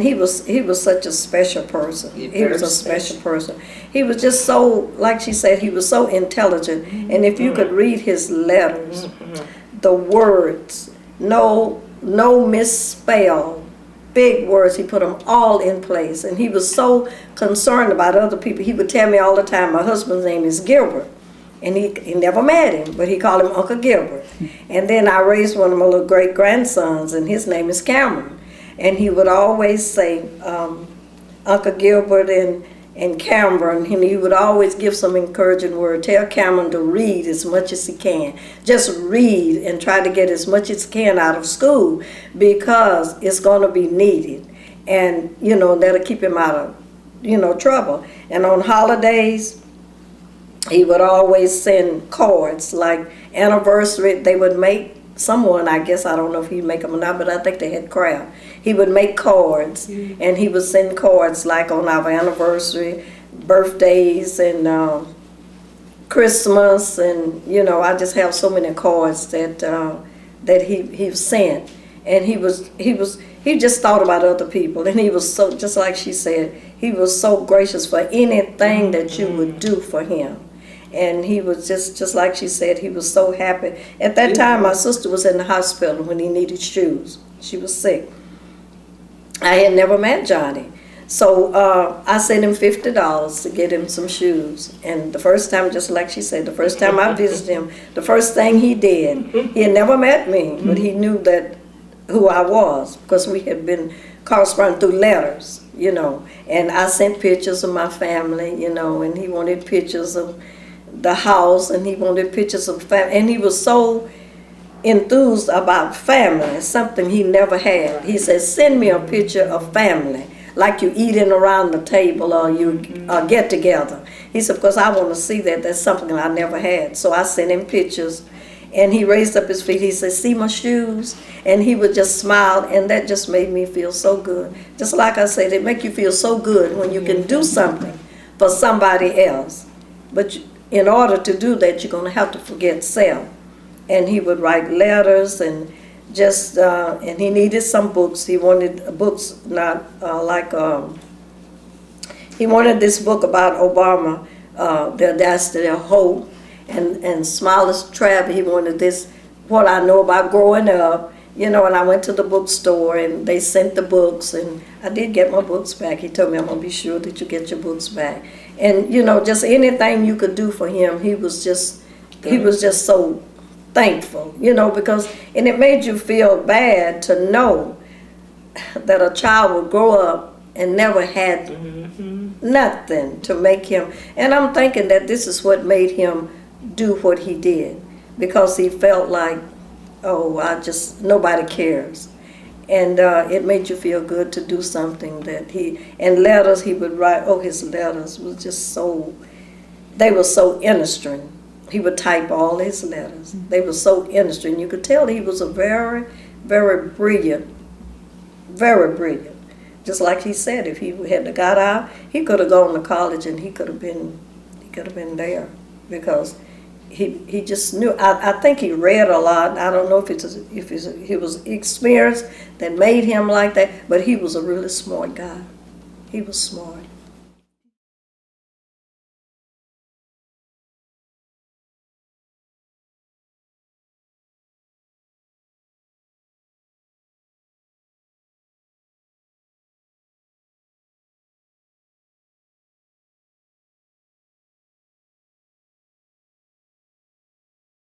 He was such a special person. He was a special person. He was just so, like she said, he was so intelligent. And if you could read his letters, the words, no misspell, big words, he put them all in place. And he was so concerned about other people. He would tell me all the time, my husband's name is Gilbert. And he never met him, but he called him Uncle Gilbert. And then I raised one of my little great-grandsons, and his name is Cameron. And he would always say, Uncle Gilbert and Cameron, and he would always give some encouraging word. Tell Cameron to read as much as he can. Just read and try to get as much as he can out of school, because it's going to be needed. And, you know, that'll keep him out of, you know, trouble. And on holidays, he would always send cards, like anniversary. They would make someone, I guess, I don't know if he'd make them or not, but I think they had craft. He would make cards, and he would send cards like on our anniversary, birthdays, and Christmas, and you know, I just have so many cards that that he sent, and he just thought about other people, and he was so, just like she said, he was so gracious for anything that you would do for him. And he was just like she said, he was so happy. At that time, my sister was in the hospital when he needed shoes. She was sick. I had never met Johnny. So I sent him $50 to get him some shoes. And the first time, just like she said, the first time I visited him, the first thing he did, he had never met me, but he knew that who I was, because we had been corresponding through letters, you know. And I sent pictures of my family, you know, and he wanted pictures of the house, and he wanted pictures of family, and he was so enthused about family, something he never had. He said, send me a picture of family, like you eating around the table or you get together. He said, because I want to see that. That's something I never had. So I sent him pictures, and he raised up his feet. He said, see my shoes? And he would just smile, and that just made me feel so good. Just like I said, it make you feel so good when you can do something for somebody else. But in order to do that, you're going to have to forget self. And he would write letters, and just, and he needed some books. He wanted books, not he wanted this book about Obama, The Audacity of Hope, and Smileless Travel. He wanted this, What I Know About Growing Up, you know, and I went to the bookstore, and they sent the books, and I did get my books back. He told me, I'm going to be sure that you get your books back. And, you know, just anything you could do for him, he was just so thankful, you know, because, and it made you feel bad to know that a child would grow up and never had nothing to make him. And I'm thinking that this is what made him do what he did, because he felt like, oh, nobody cares. And it made you feel good to do something that and letters he would write, oh, his letters was just so, they were so innocent. He would type all his letters. They were so innocent. You could tell he was a very, very brilliant, just like he said, if he had got out, he could have gone to college, and he could have been there, because he just knew. I think he read a lot. I don't know if it was experience that made him like that, but he was a really smart guy. He was smart.